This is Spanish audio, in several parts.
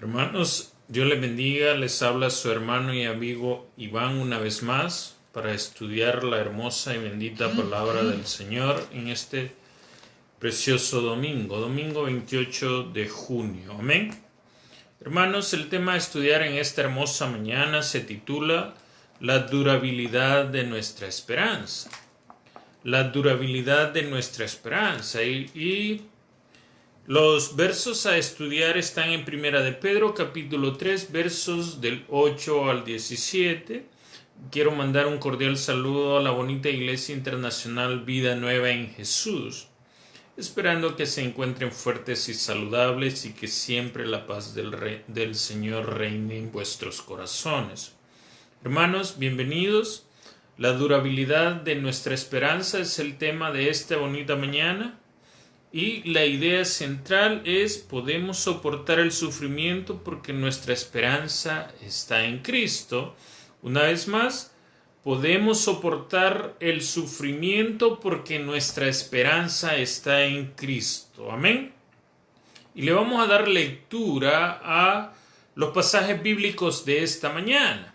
Hermanos, Dios les bendiga, les habla su hermano y amigo Iván una vez más para estudiar la hermosa y bendita palabra del Señor en este precioso domingo 28 de junio. Amén. Hermanos, el tema a estudiar en esta hermosa mañana se titula La durabilidad de nuestra esperanza. La durabilidad de nuestra esperanza. Y los versos a estudiar están en Primera de Pedro, capítulo 3, versos del 8 al 17. Quiero mandar un cordial saludo a la bonita Iglesia Internacional Vida Nueva en Jesús, esperando que se encuentren fuertes y saludables y que siempre la paz del Señor reine en vuestros corazones. Hermanos, bienvenidos. La durabilidad de nuestra esperanza es el tema de esta bonita mañana. Y la idea central es: podemos soportar el sufrimiento porque nuestra esperanza está en Cristo. Una vez más, podemos soportar el sufrimiento porque nuestra esperanza está en Cristo. Amén. Y le vamos a dar lectura a los pasajes bíblicos de esta mañana.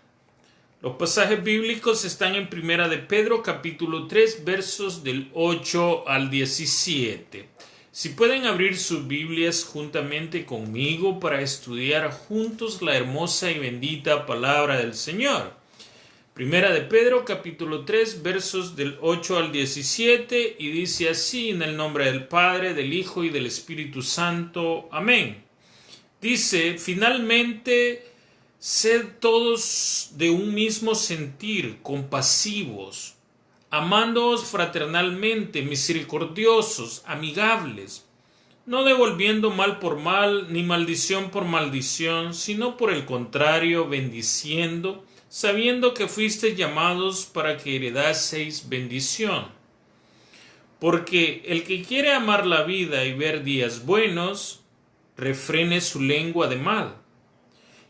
Los pasajes bíblicos están en Primera de Pedro, capítulo 3, versos del 8 al 17. Si pueden abrir sus Biblias juntamente conmigo para estudiar juntos la hermosa y bendita palabra del Señor. Primera de Pedro, capítulo 3, versos del 8 al 17, y dice así: en el nombre del Padre, del Hijo y del Espíritu Santo. Amén. Dice: finalmente, sed todos de un mismo sentir, compasivos, amándoos fraternalmente, misericordiosos, amigables, no devolviendo mal por mal, ni maldición por maldición, sino por el contrario, bendiciendo, sabiendo que fuisteis llamados para que heredaseis bendición. Porque el que quiere amar la vida y ver días buenos, refrene su lengua de mal,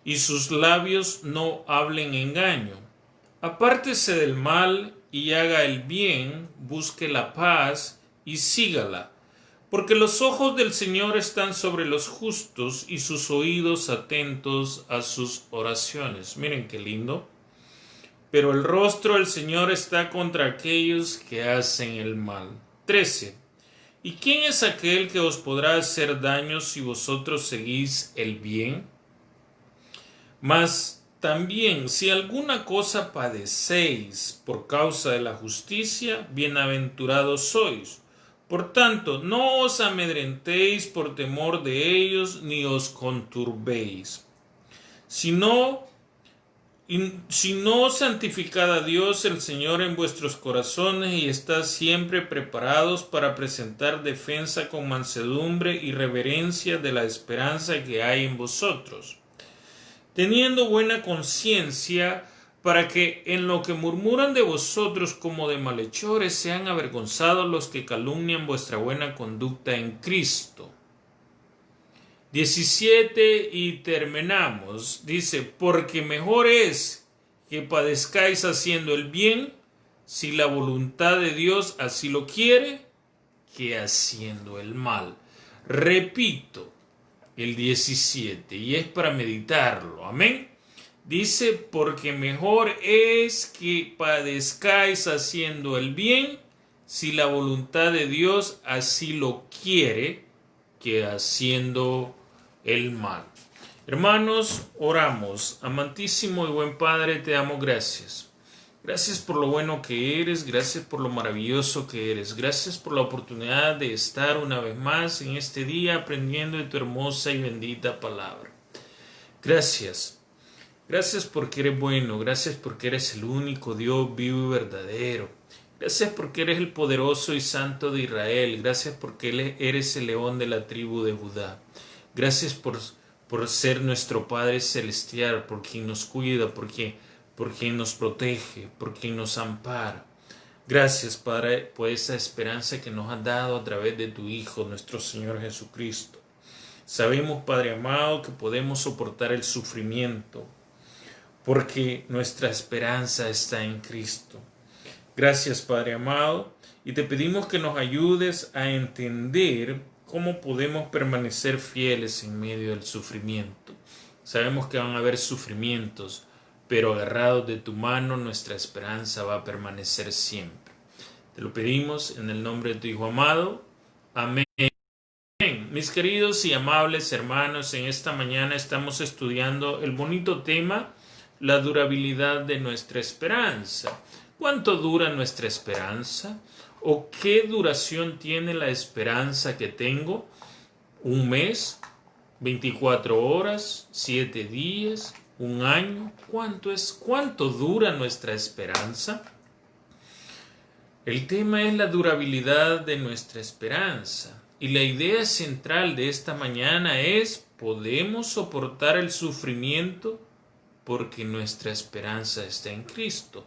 y sus labios no hablen engaño. Apártese del mal y haga el bien, busque la paz y sígala, porque los ojos del Señor están sobre los justos y sus oídos atentos a sus oraciones. Miren qué lindo. Pero el rostro del Señor está contra aquellos que hacen el mal. 13. ¿Y quién es aquel que os podrá hacer daño si vosotros seguís el bien? Mas también, si alguna cosa padecéis por causa de la justicia, bienaventurados sois. Por tanto, no os amedrentéis por temor de ellos, ni os conturbéis. Sino santificad a Dios el Señor en vuestros corazones y estad siempre preparados para presentar defensa con mansedumbre y reverencia de la esperanza que hay en vosotros, teniendo buena conciencia, para que en lo que murmuran de vosotros como de malhechores sean avergonzados los que calumnian vuestra buena conducta en Cristo. 17 y terminamos. Dice: porque mejor es que padezcáis haciendo el bien, si la voluntad de Dios así lo quiere, que haciendo el mal. Repito el 17, y es para meditarlo. Amén. Dice: porque mejor es que padezcáis haciendo el bien, si la voluntad de Dios así lo quiere, que haciendo el mal. Hermanos, oramos. Amantísimo y buen Padre, te damos gracias. Gracias por lo bueno que eres, gracias por lo maravilloso que eres, gracias por la oportunidad de estar una vez más en este día aprendiendo de tu hermosa y bendita palabra. Gracias, gracias porque eres bueno, gracias porque eres el único Dios vivo y verdadero, gracias porque eres el poderoso y santo de Israel, gracias porque eres el león de la tribu de Judá, gracias por ser nuestro Padre celestial, por quien nos cuida, por quien nos protege, por quien nos ampara. Gracias, Padre, por esa esperanza que nos has dado a través de tu Hijo, nuestro Señor Jesucristo. Sabemos, Padre amado, que podemos soportar el sufrimiento porque nuestra esperanza está en Cristo. Gracias, Padre amado, y te pedimos que nos ayudes a entender cómo podemos permanecer fieles en medio del sufrimiento. sabemos que van a haber sufrimientos, pero agarrados de tu mano nuestra esperanza va a permanecer siempre. Te lo pedimos en el nombre de tu Hijo amado. Amén. Mis queridos y amables hermanos, en esta mañana estamos estudiando el bonito tema, la durabilidad de nuestra esperanza. ¿Cuánto dura nuestra esperanza? ¿O qué duración tiene la esperanza que tengo? ¿Un mes? ¿24 horas? ¿7 días? ¿Un año? ¿Cuánto dura nuestra esperanza? El tema es la durabilidad de nuestra esperanza. Y la idea central de esta mañana es: ¿podemos soportar el sufrimiento porque nuestra esperanza está en Cristo?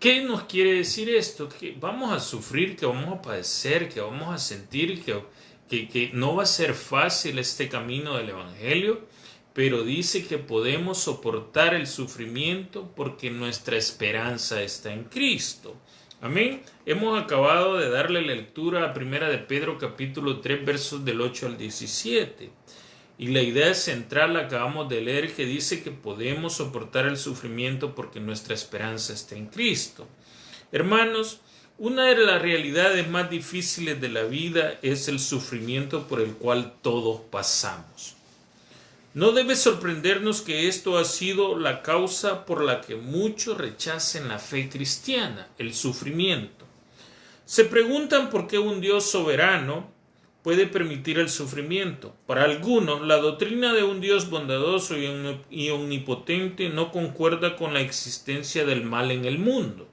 ¿Qué nos quiere decir esto? Que vamos a sufrir, que vamos a padecer, que vamos a sentir, que no va a ser fácil este camino del Evangelio, pero dice que podemos soportar el sufrimiento porque nuestra esperanza está en Cristo. Amén. Hemos acabado de darle lectura a Primera de Pedro capítulo 3 versos del 8 al 17. Y la idea central la acabamos de leer, que dice que podemos soportar el sufrimiento porque nuestra esperanza está en Cristo. Hermanos, una de las realidades más difíciles de la vida es el sufrimiento por el cual todos pasamos. No debe sorprendernos que esto ha sido la causa por la que muchos rechacen la fe cristiana, el sufrimiento. Se preguntan por qué un Dios soberano puede permitir el sufrimiento. Para algunos, la doctrina de un Dios bondadoso y omnipotente no concuerda con la existencia del mal en el mundo.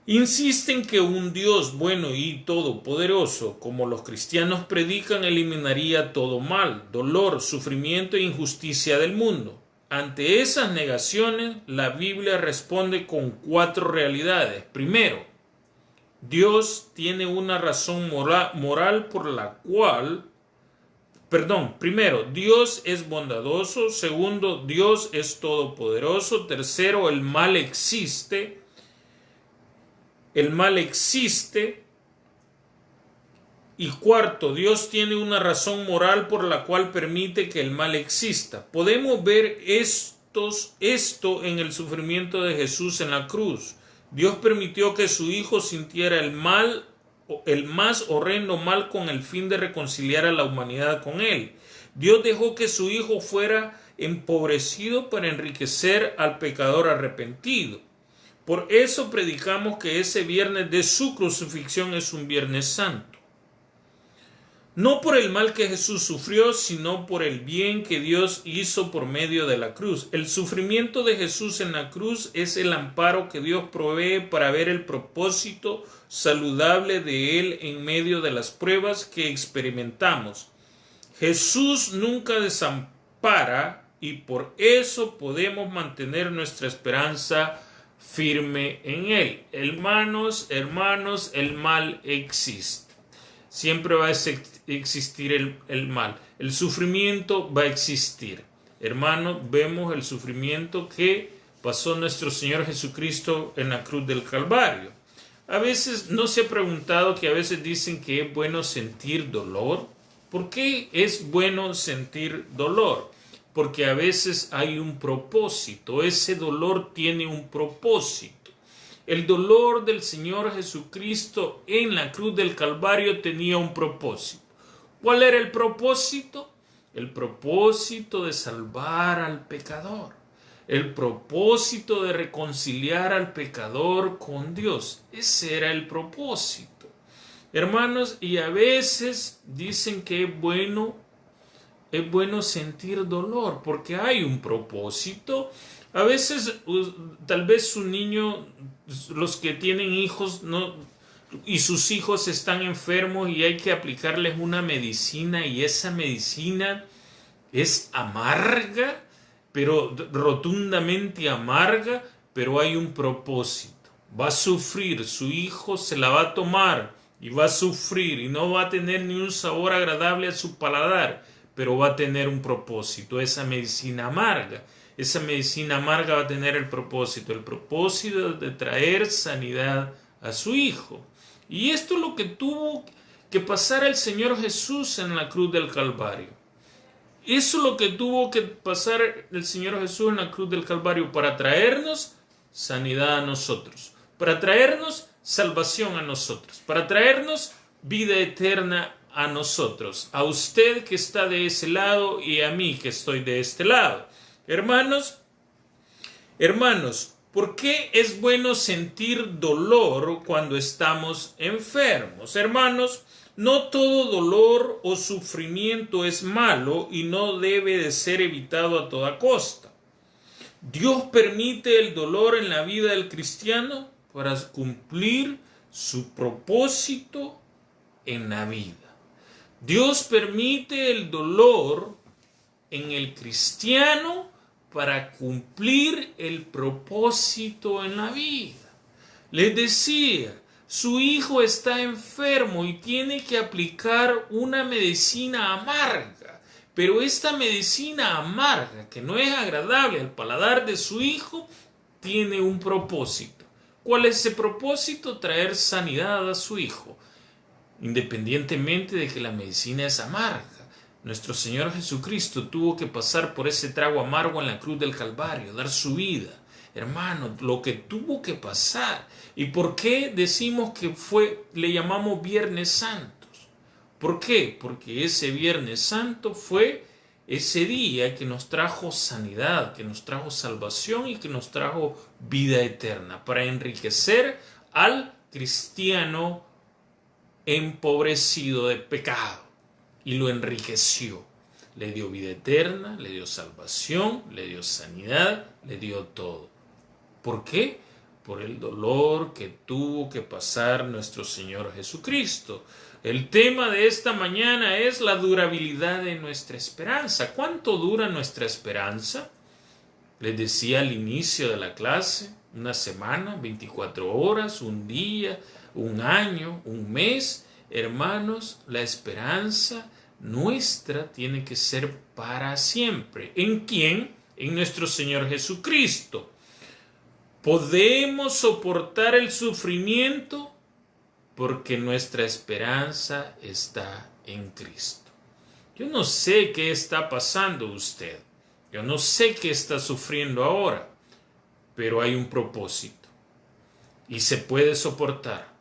Insisten que un Dios bueno y todopoderoso, como los cristianos predican, eliminaría todo mal, dolor, sufrimiento e injusticia del mundo. Ante esas negaciones, la Biblia responde con 4 realidades. Primero, Dios tiene una razón moral por la cual... Primero, Dios es bondadoso. Segundo, Dios es todopoderoso. Tercero, el mal existe. Y cuarto, Dios tiene una razón moral por la cual permite que el mal exista. Podemos ver esto en el sufrimiento de Jesús en la cruz. Dios permitió que su Hijo sintiera el más horrendo mal con el fin de reconciliar a la humanidad con Él. Dios dejó que su Hijo fuera empobrecido para enriquecer al pecador arrepentido. Por eso predicamos que ese viernes de su crucifixión es un viernes santo. No por el mal que Jesús sufrió, sino por el bien que Dios hizo por medio de la cruz. El sufrimiento de Jesús en la cruz es el amparo que Dios provee para ver el propósito saludable de Él en medio de las pruebas que experimentamos. Jesús nunca desampara y por eso podemos mantener nuestra esperanza firme en Él. Hermanos, el mal existe. Siempre va a existir el mal. El sufrimiento va a existir. Hermanos, vemos el sufrimiento que pasó nuestro Señor Jesucristo en la cruz del Calvario. A veces no se ha preguntado que a veces dicen que es bueno sentir dolor. ¿Por qué es bueno sentir dolor? Porque a veces hay un propósito. Ese dolor tiene un propósito. El dolor del Señor Jesucristo en la cruz del Calvario tenía un propósito. ¿Cuál era el propósito? El propósito de salvar al pecador. El propósito de reconciliar al pecador con Dios. Ese era el propósito. Hermanos, y a veces dicen que es bueno sentir dolor porque hay un propósito. A veces tal vez su niño, los que tienen hijos y sus hijos están enfermos y hay que aplicarles una medicina y esa medicina es amarga, pero rotundamente amarga, pero hay un propósito. Va a sufrir, su hijo se la va a tomar y va a sufrir y no va a tener ni un sabor agradable a su paladar, pero va a tener un propósito, esa medicina amarga. Esa medicina amarga va a tener el propósito de traer sanidad a su hijo. Y esto es lo que tuvo que pasar el Señor Jesús en la cruz del Calvario. Eso es lo que tuvo que pasar el Señor Jesús en la cruz del Calvario para traernos sanidad a nosotros, para traernos salvación a nosotros, para traernos vida eterna a nosotros, a usted que está de ese lado y a mí que estoy de este lado. Hermanos, ¿por qué es bueno sentir dolor cuando estamos enfermos? Hermanos, no todo dolor o sufrimiento es malo y no debe de ser evitado a toda costa. Dios permite el dolor en la vida del cristiano para cumplir su propósito en la vida. Dios permite el dolor en el cristiano para cumplir el propósito en la vida. Les decía, su hijo está enfermo y tiene que aplicar una medicina amarga, pero esta medicina amarga, que no es agradable al paladar de su hijo, tiene un propósito. ¿Cuál es ese propósito? Traer sanidad a su hijo, independientemente de que la medicina es amarga. Nuestro Señor Jesucristo tuvo que pasar por ese trago amargo en la cruz del Calvario, dar su vida. Hermano, lo que tuvo que pasar. ¿Y por qué decimos que le llamamos Viernes Santos? ¿Por qué? Porque ese Viernes Santo fue ese día que nos trajo sanidad, que nos trajo salvación y que nos trajo vida eterna, para enriquecer al cristiano empobrecido de pecado. Y lo enriqueció. Le dio vida eterna, le dio salvación, le dio sanidad, le dio todo. ¿Por qué? Por el dolor que tuvo que pasar nuestro Señor Jesucristo. El tema de esta mañana es la durabilidad de nuestra esperanza. ¿Cuánto dura nuestra esperanza? Les decía al inicio de la clase, una semana, 24 horas, un día, un año, un mes. Hermanos, la esperanza nuestra tiene que ser para siempre. ¿En quién? En nuestro Señor Jesucristo. Podemos soportar el sufrimiento porque nuestra esperanza está en Cristo. Yo no sé qué está pasando usted. Yo no sé qué está sufriendo ahora, pero hay un propósito y se puede soportar.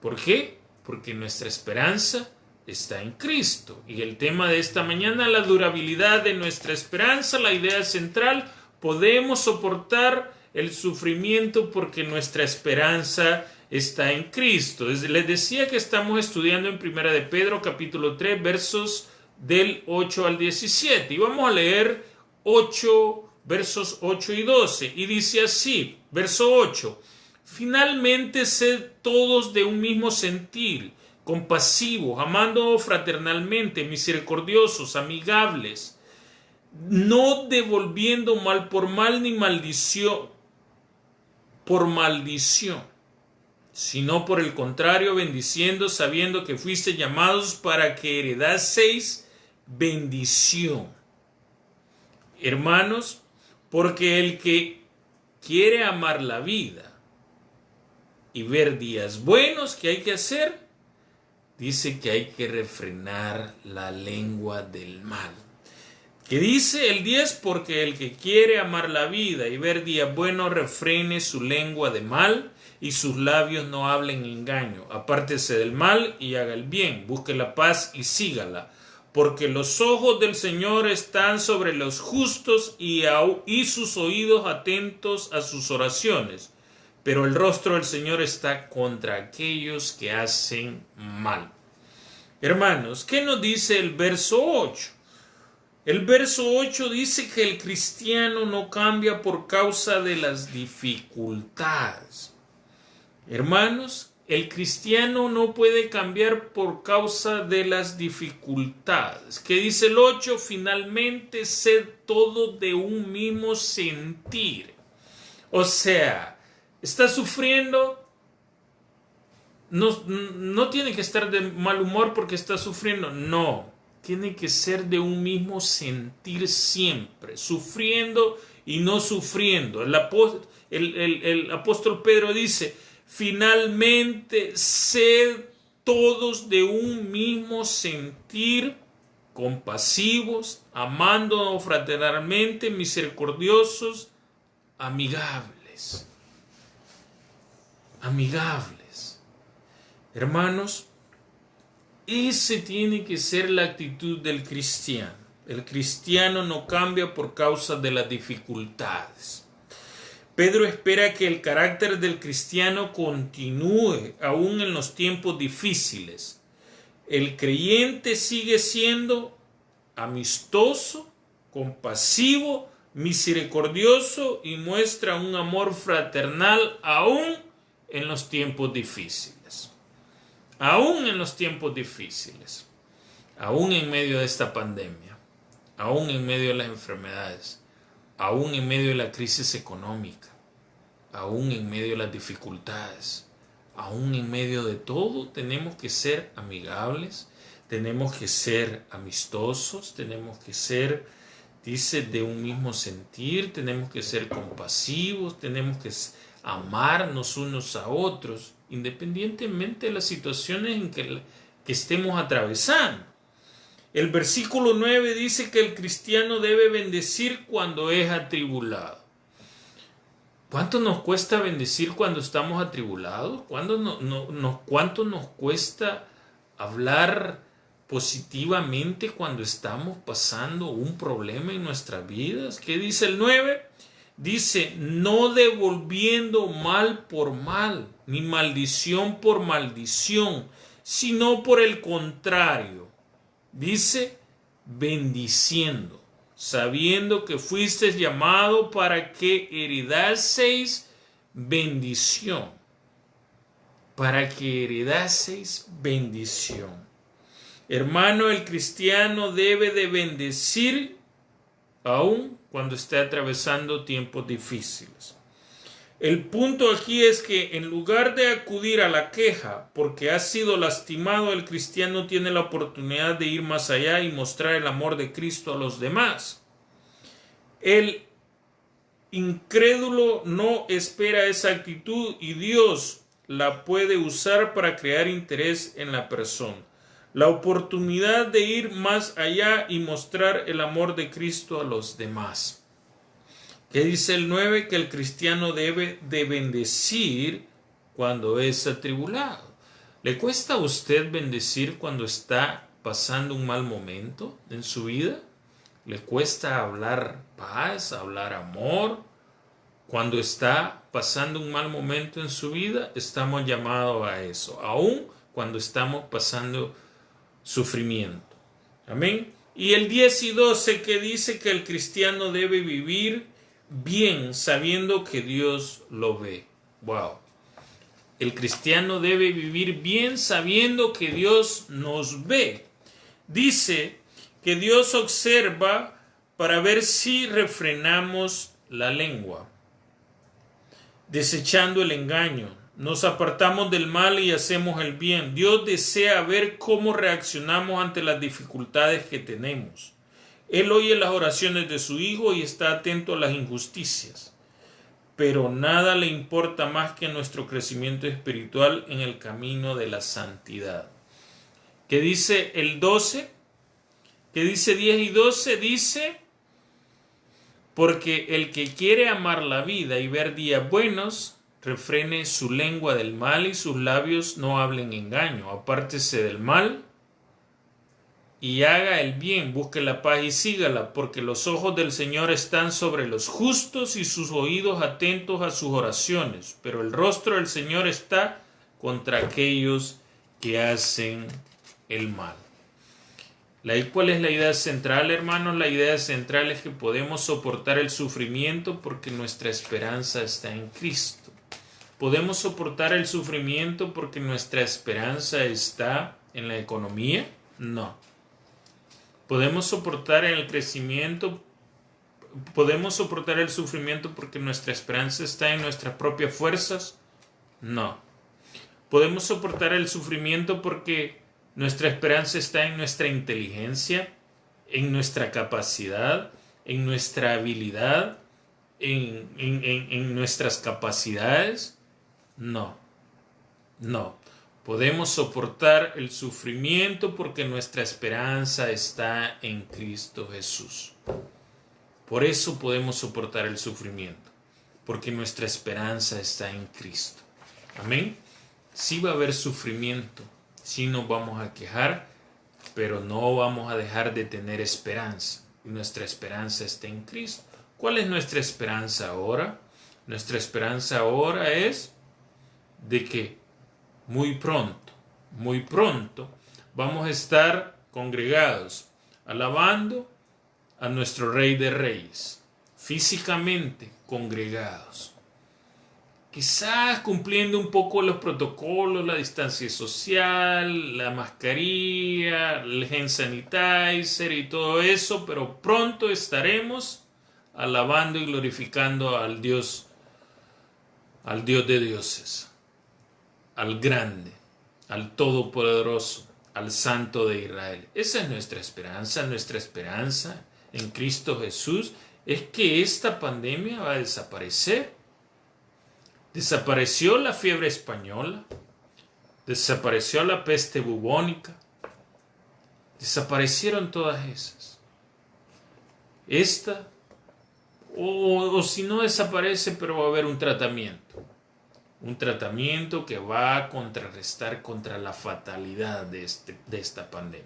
¿Por qué? Porque nuestra esperanza está en Cristo. Y el tema de esta mañana, la durabilidad de nuestra esperanza, la idea central, podemos soportar el sufrimiento porque nuestra esperanza está en Cristo. Les decía que estamos estudiando en Primera de Pedro, capítulo 3, versos del 8 al 17. Y vamos a leer versos 8 y 12. Y dice así, verso 8. Finalmente, sed todos de un mismo sentir, compasivos, amando fraternalmente, misericordiosos, amigables, no devolviendo mal por mal ni maldición por maldición, sino por el contrario, bendiciendo, sabiendo que fuiste llamados para que heredaseis bendición. Hermanos, porque el que quiere amar la vida y ver días buenos, ¿qué hay que hacer? Dice que hay que refrenar la lengua del mal. ¿Qué dice el 10? Porque el que quiere amar la vida y ver días buenos, refrene su lengua de mal y sus labios no hablen engaño. Apártese del mal y haga el bien. Busque la paz y sígala. Porque los ojos del Señor están sobre los justos y sus oídos atentos a sus oraciones. Pero el rostro del Señor está contra aquellos que hacen mal. Hermanos, ¿qué nos dice el verso 8? El verso 8 dice que el cristiano no cambia por causa de las dificultades. Hermanos, el cristiano no puede cambiar por causa de las dificultades. ¿Qué dice el 8? Finalmente, sed todos de un mismo sentir. O sea, está sufriendo, no tiene que estar de mal humor porque está sufriendo, no. Tiene que ser de un mismo sentir siempre, sufriendo y no sufriendo. El apóstol Pedro dice, finalmente sed todos de un mismo sentir compasivos, amándonos fraternalmente, misericordiosos, amigables. Amigables. Hermanos, esa tiene que ser la actitud del cristiano. El cristiano no cambia por causa de las dificultades. Pedro espera que el carácter del cristiano continúe aún en los tiempos difíciles. El creyente sigue siendo amistoso, compasivo, misericordioso y muestra un amor fraternal aún en los tiempos difíciles. Aún en los tiempos difíciles. Aún en medio de esta pandemia. Aún en medio de las enfermedades. Aún en medio de la crisis económica. Aún en medio de las dificultades. Aún en medio de todo tenemos que ser amigables, tenemos que ser amistosos, tenemos que ser, dice, de un mismo sentir, tenemos que ser compasivos, tenemos que amarnos unos a otros, independientemente de las situaciones en que estemos atravesando. El versículo 9 dice que el cristiano debe bendecir cuando es atribulado. ¿Cuánto nos cuesta bendecir cuando estamos atribulados? ¿Cuánto nos cuesta hablar positivamente cuando estamos pasando un problema en nuestras vidas? ¿Qué dice el 9? Dice, no devolviendo mal por mal, ni maldición por maldición, sino por el contrario. Dice, bendiciendo, sabiendo que fuisteis llamado para que heredaseis bendición. Para que heredaseis bendición. Hermano, el cristiano debe de bendecir aun cuando esté atravesando tiempos difíciles. El punto aquí es que en lugar de acudir a la queja porque ha sido lastimado, el cristiano tiene la oportunidad de ir más allá y mostrar el amor de Cristo a los demás. El incrédulo no espera esa actitud y Dios la puede usar para crear interés en la persona. La oportunidad de ir más allá y mostrar el amor de Cristo a los demás. ¿Qué dice el 9? Que el cristiano debe de bendecir cuando es atribulado. ¿Le cuesta a usted bendecir cuando está pasando un mal momento en su vida? ¿Le cuesta hablar paz, hablar amor? Cuando está pasando un mal momento en su vida, estamos llamados a eso, aun cuando estamos pasando sufrimiento. Amén. Y el 10 y 12 que dice que el cristiano debe vivir bien sabiendo que Dios lo ve. Wow. El cristiano debe vivir bien sabiendo que Dios nos ve. Dice que Dios observa para ver si refrenamos la lengua, desechando el engaño. Nos apartamos del mal y hacemos el bien. Dios desea ver cómo reaccionamos ante las dificultades que tenemos. Él oye las oraciones de su Hijo y está atento a las injusticias. Pero nada le importa más que nuestro crecimiento espiritual en el camino de la santidad. ¿Qué dice el 12? ¿Qué dice 10 y 12? Dice, porque el que quiere amar la vida y ver días buenos, refrene su lengua del mal y sus labios no hablen engaño. Apártese del mal y haga el bien, busque la paz y sígala, porque los ojos del Señor están sobre los justos y sus oídos atentos a sus oraciones, pero el rostro del Señor está contra aquellos que hacen el mal. ¿Cuál es la idea central, hermanos? La idea central es que podemos soportar el sufrimiento porque nuestra esperanza está en Cristo. ¿Podemos soportar el sufrimiento porque nuestra esperanza está en la economía? No. ¿Podemos soportar el crecimiento? ¿Podemos soportar el sufrimiento porque nuestra esperanza está en nuestras propias fuerzas? No. ¿Podemos soportar el sufrimiento porque nuestra esperanza está en nuestra inteligencia, en nuestra capacidad, en nuestra habilidad, en nuestras capacidades? No. No. Podemos soportar el sufrimiento porque nuestra esperanza está en Cristo Jesús. Por eso podemos soportar el sufrimiento, porque nuestra esperanza está en Cristo. Amén. Sí va a haber sufrimiento, sí nos vamos a quejar, pero no vamos a dejar de tener esperanza. Y nuestra esperanza está en Cristo. ¿Cuál es nuestra esperanza ahora? Nuestra esperanza ahora es de que muy pronto vamos a estar congregados, alabando a nuestro Rey de Reyes, físicamente congregados. Quizás cumpliendo un poco los protocolos, la distancia social, la mascarilla, el hand sanitizer y todo eso, pero pronto estaremos alabando y glorificando al Dios de dioses, al grande, al todopoderoso, al santo de Israel. Esa es nuestra esperanza en Cristo Jesús es que esta pandemia va a desaparecer. Desapareció la fiebre española, desapareció la peste bubónica, desaparecieron todas esas. Esta, o si no desaparece, pero va a haber un tratamiento que va a contrarrestar contra la fatalidad de esta pandemia.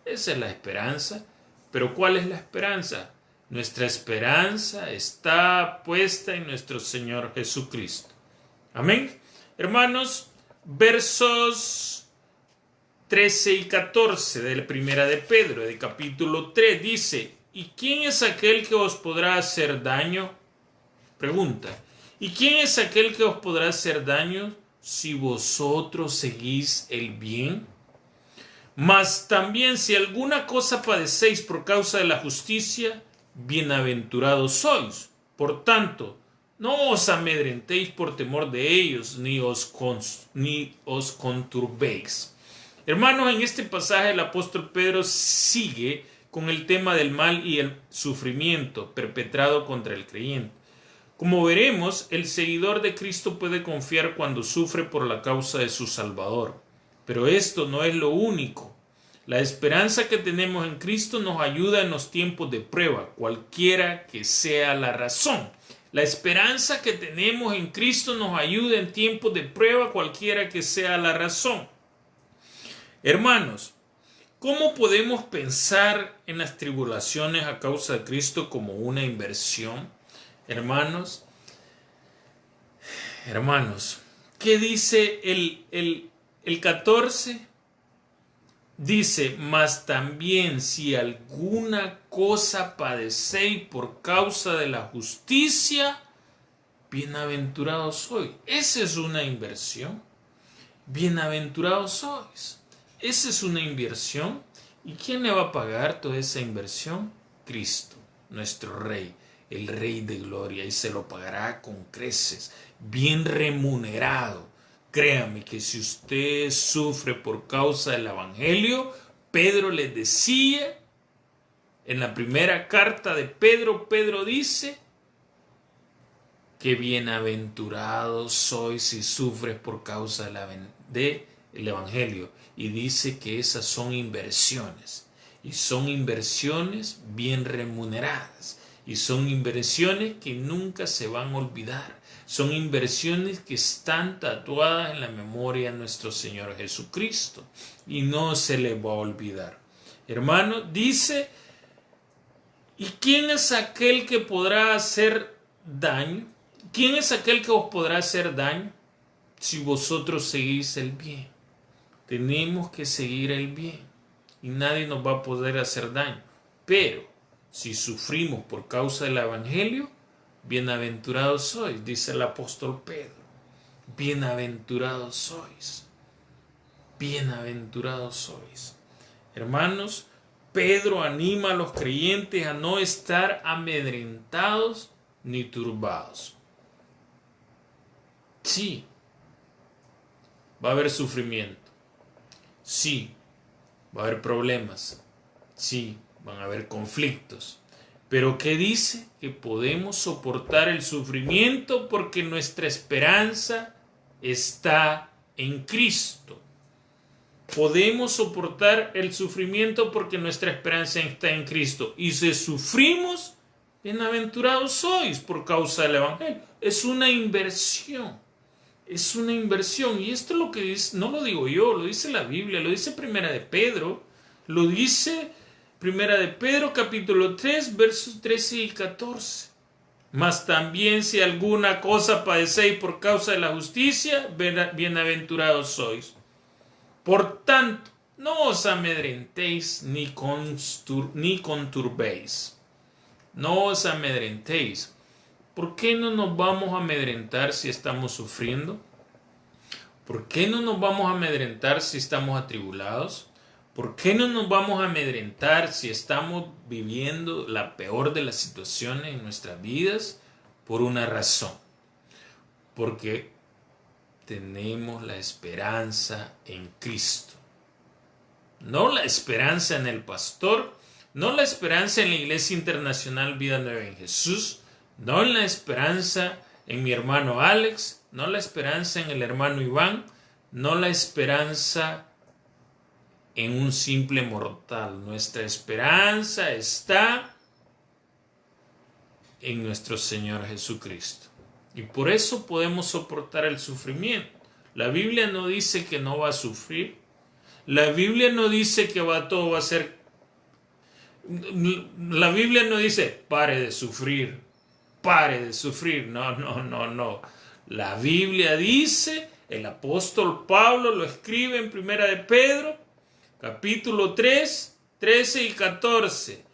Esa es la esperanza. Pero ¿cuál es la esperanza? Nuestra esperanza está puesta en nuestro Señor Jesucristo. Amén. Hermanos, versos 13 y 14 de la primera de Pedro, del capítulo 3, dice: ¿y quién es aquel que os podrá hacer daño? Pregunta. ¿Y quién es aquel que os podrá hacer daño si vosotros seguís el bien? Mas también si alguna cosa padecéis por causa de la justicia, bienaventurados sois. Por tanto, no os amedrentéis por temor de ellos, ni os conturbéis. Hermanos, en este pasaje el apóstol Pedro sigue con el tema del mal y el sufrimiento perpetrado contra el creyente. Como veremos, el seguidor de Cristo puede confiar cuando sufre por la causa de su Salvador. Pero esto no es lo único. La esperanza que tenemos en Cristo nos ayuda en los tiempos de prueba, cualquiera que sea la razón. La esperanza que tenemos en Cristo nos ayuda en tiempos de prueba, cualquiera que sea la razón. Hermanos, ¿cómo podemos pensar en las tribulaciones a causa de Cristo como una inversión? Hermanos, ¿qué dice el 14? Dice: mas también si alguna cosa padecéis por causa de la justicia, bienaventurados sois. Esa es una inversión. Bienaventurados sois. Esa es una inversión. ¿Y quién le va a pagar toda esa inversión? Cristo, nuestro Rey, el Rey de Gloria, y se lo pagará con creces, bien remunerado. Créame que si usted sufre por causa del Evangelio, Pedro les decía, en la primera carta de Pedro, Pedro dice que bienaventurados sois si sufres por causa del Evangelio. Y dice que esas son inversiones. Y son inversiones bien remuneradas. Y son inversiones que nunca se van a olvidar. Son inversiones que están tatuadas en la memoria de nuestro Señor Jesucristo. Y no se les va a olvidar. Hermano, dice: ¿y quién es aquel que podrá hacer daño? ¿Quién es aquel que os podrá hacer daño si vosotros seguís el bien? Tenemos que seguir el bien. Y nadie nos va a poder hacer daño. Pero si sufrimos por causa del Evangelio, bienaventurados sois, dice el apóstol Pedro. Bienaventurados sois. Bienaventurados sois. Hermanos, Pedro anima a los creyentes a no estar amedrentados ni turbados. Sí, va a haber sufrimiento. Sí, va a haber problemas. Sí, van a haber conflictos. Pero ¿qué dice? Que podemos soportar el sufrimiento porque nuestra esperanza está en Cristo. Podemos soportar el sufrimiento porque nuestra esperanza está en Cristo. Y si sufrimos, bienaventurados sois por causa del Evangelio. Es una inversión. Es una inversión. Y esto es lo que dice, no lo digo yo, lo dice la Biblia, lo dice Primera de Pedro, lo dice Primera de Pedro capítulo 3, versos 13 y 14. Mas también si alguna cosa padecéis por causa de la justicia, bienaventurados sois. Por tanto, no os amedrentéis ni conturbéis. No os amedrentéis. ¿Por qué no nos vamos a amedrentar si estamos sufriendo? ¿Por qué no nos vamos a amedrentar si estamos atribulados? ¿Por qué no nos vamos a amedrentar si estamos viviendo la peor de las situaciones en nuestras vidas? Por una razón. Porque tenemos la esperanza en Cristo. No la esperanza en el pastor, no la esperanza en la Iglesia Internacional Vida Nueva en Jesús, no la esperanza en mi hermano Alex, no la esperanza en el hermano Iván, no la esperanza en un simple mortal. Nuestra esperanza está en nuestro Señor Jesucristo. Y por eso podemos soportar el sufrimiento. La Biblia no dice que no va a sufrir. La Biblia no dice que todo va a ser... La Biblia no dice, pare de sufrir, pare de sufrir. No. La Biblia dice, el apóstol Pablo lo escribe en Primera de Pedro, capítulo 3, 13 y 14.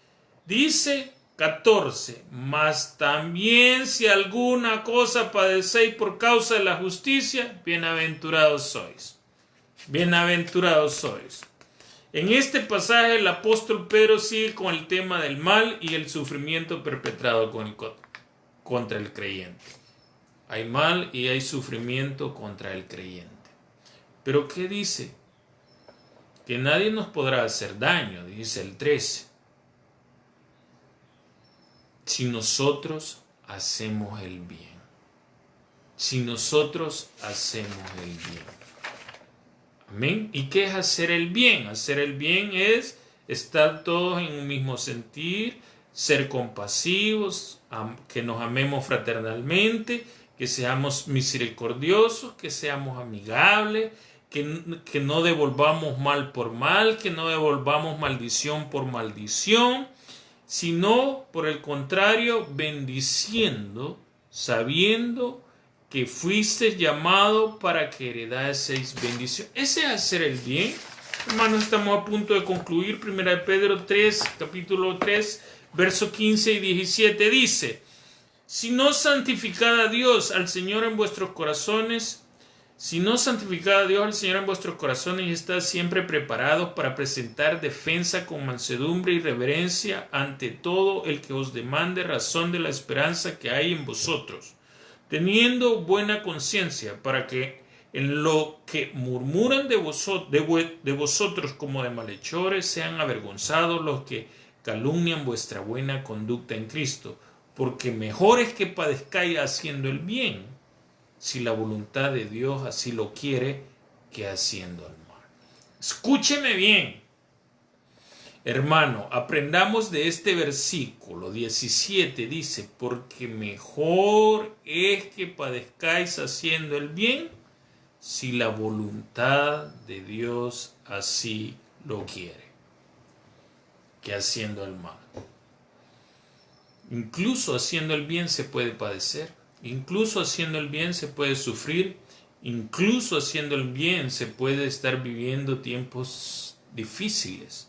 Dice... 14. Mas también si alguna cosa padecéis por causa de la justicia, bienaventurados sois. Bienaventurados sois. En este pasaje el apóstol Pedro sigue con el tema del mal y el sufrimiento perpetrado contra el creyente. Hay mal y hay sufrimiento contra el creyente. Pero ¿qué dice? Que nadie nos podrá hacer daño, dice el 13. Si nosotros hacemos el bien. Si nosotros hacemos el bien. Amén. ¿Y qué es hacer el bien? Hacer el bien es estar todos en un mismo sentir, ser compasivos, que nos amemos fraternalmente, que seamos misericordiosos, que seamos amigables, que no devolvamos mal por mal, que no devolvamos maldición por maldición, sino por el contrario, bendiciendo, sabiendo que fuiste llamado para que heredaseis bendición. Ese es hacer el bien. Hermanos, estamos a punto de concluir. Primera de Pedro 3, capítulo 3, verso 15 y 17 dice: Si no santificad a Dios al Señor en vuestros corazones, y estad siempre preparados para presentar defensa con mansedumbre y reverencia ante todo el que os demande razón de la esperanza que hay en vosotros, teniendo buena conciencia, para que en lo que murmuran de vosotros como de malhechores sean avergonzados los que calumnian vuestra buena conducta en Cristo, porque mejor es que padezcáis haciendo el bien, si la voluntad de Dios así lo quiere, que haciendo el mal. Escúcheme bien, hermano, aprendamos de este versículo 17, dice, porque mejor es que padezcáis haciendo el bien, si la voluntad de Dios así lo quiere, que haciendo el mal. Incluso haciendo el bien se puede padecer. Incluso haciendo el bien se puede sufrir, incluso haciendo el bien se puede estar viviendo tiempos difíciles.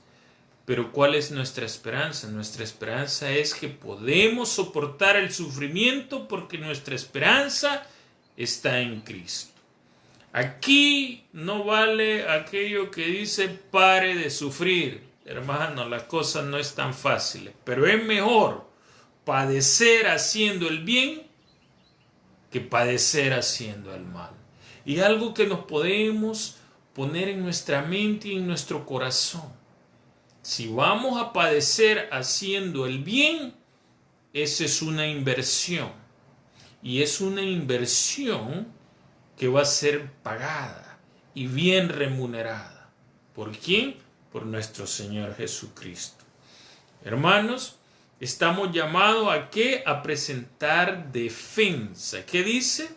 Pero ¿cuál es nuestra esperanza? Nuestra esperanza es que podemos soportar el sufrimiento porque nuestra esperanza está en Cristo. Aquí no vale aquello que dice pare de sufrir. Hermano, las cosas no están fáciles, pero es mejor padecer haciendo el bien que padecer haciendo el mal. Y algo que nos podemos poner en nuestra mente y en nuestro corazón. Si vamos a padecer haciendo el bien, esa es una inversión. Y es una inversión que va a ser pagada. y bien remunerada. ¿Por quién? Por nuestro Señor Jesucristo. Hermanos, estamos llamados ¿a qué? A presentar defensa. ¿Qué dice?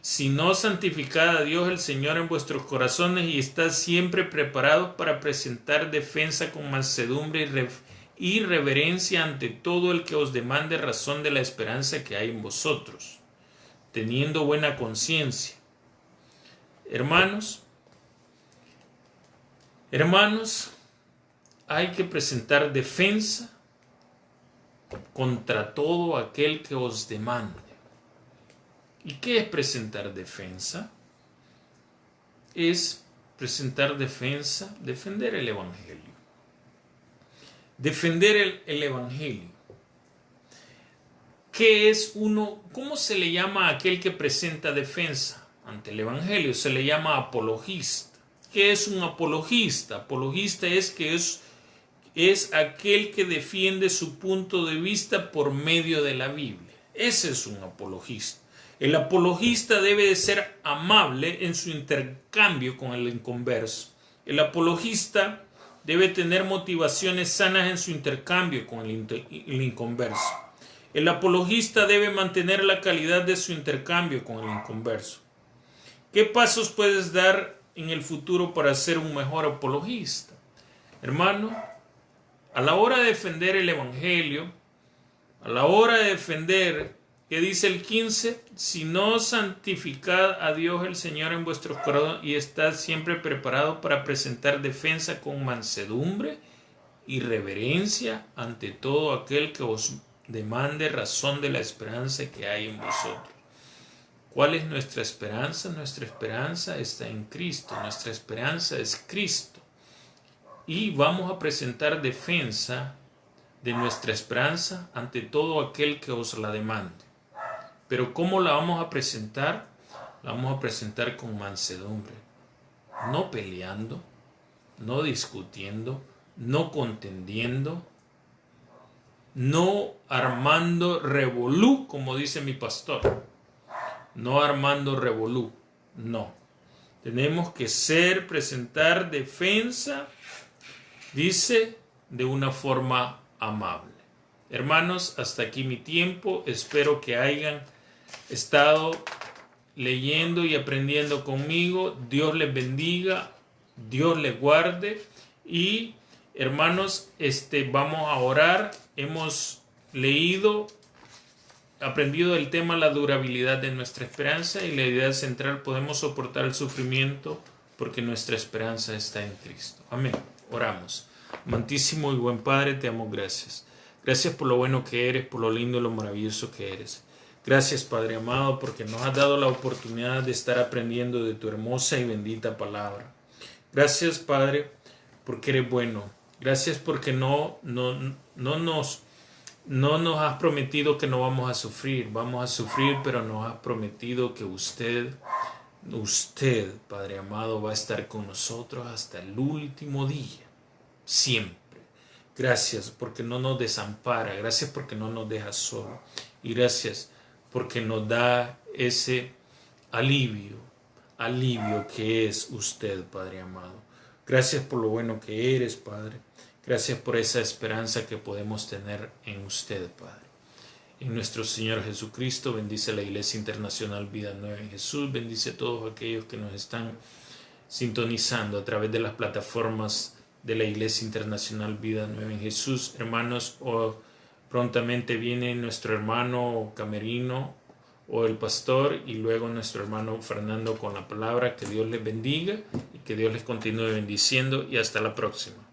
Si no, santificad a Dios el Señor en vuestros corazones y estad siempre preparados para presentar defensa con mansedumbre y reverencia ante todo el que os demande razón de la esperanza que hay en vosotros, teniendo buena conciencia. Hermanos, hay que presentar defensa contra todo aquel que os demande. ¿Y qué es presentar defensa? Es presentar defensa, defender el Evangelio. Defender el Evangelio. ¿Qué es uno? ¿Cómo se le llama a aquel que presenta defensa ante el Evangelio? Se le llama apologista. ¿Qué es un apologista? Apologista es aquel que defiende su punto de vista por medio de la Biblia. Ese es un apologista. El apologista debe de ser amable en su intercambio con el inconverso. El apologista debe tener motivaciones sanas en su intercambio con el inconverso. El apologista debe mantener la calidad de su intercambio con el inconverso. ¿Qué pasos puedes dar en el futuro para ser un mejor apologista? Hermano, a la hora de defender el Evangelio, a la hora de defender, ¿qué dice el 15? Si no, santificad a Dios el Señor en vuestros corazones y estad siempre preparados para presentar defensa con mansedumbre y reverencia ante todo aquel que os demande razón de la esperanza que hay en vosotros. ¿Cuál es nuestra esperanza? Nuestra esperanza está en Cristo. Nuestra esperanza es Cristo. Y vamos a presentar defensa de nuestra esperanza ante todo aquel que os la demande. Pero ¿cómo la vamos a presentar? La vamos a presentar con mansedumbre. No peleando, no discutiendo, no contendiendo, no armando revolú, como dice mi pastor. No armando revolú, no. Tenemos que presentar defensa, dice, de una forma amable. Hermanos, hasta aquí mi tiempo. Espero que hayan estado leyendo y aprendiendo conmigo. Dios les bendiga, Dios les guarde. Y hermanos, vamos a orar. Hemos aprendido el tema la durabilidad de nuestra esperanza y la idea central: podemos soportar el sufrimiento porque nuestra esperanza está en Cristo. Amén. Oramos. Amantísimo y buen Padre, te damos gracias. Gracias por lo bueno que eres, por lo lindo y lo maravilloso que eres. Gracias, Padre amado, porque nos has dado la oportunidad de estar aprendiendo de tu hermosa y bendita palabra. Gracias, Padre, porque eres bueno. Gracias porque no nos has prometido que no vamos a sufrir. Vamos a sufrir, pero nos has prometido que usted, Padre amado, va a estar con nosotros hasta el último día. Siempre. Gracias porque no nos desampara. Gracias porque no nos deja solo. Y gracias porque nos da ese alivio que es usted, Padre amado. Gracias por lo bueno que eres, Padre. Gracias por esa esperanza que podemos tener en usted, Padre. En nuestro Señor Jesucristo, bendice la Iglesia Internacional Vida Nueva en Jesús. Bendice a todos aquellos que nos están sintonizando a través de las plataformas de la Iglesia Internacional Vida Nueva en Jesús. Hermanos, prontamente viene nuestro hermano Camerino o el pastor y luego nuestro hermano Fernando con la palabra. Que Dios les bendiga y que Dios les continúe bendiciendo y hasta la próxima.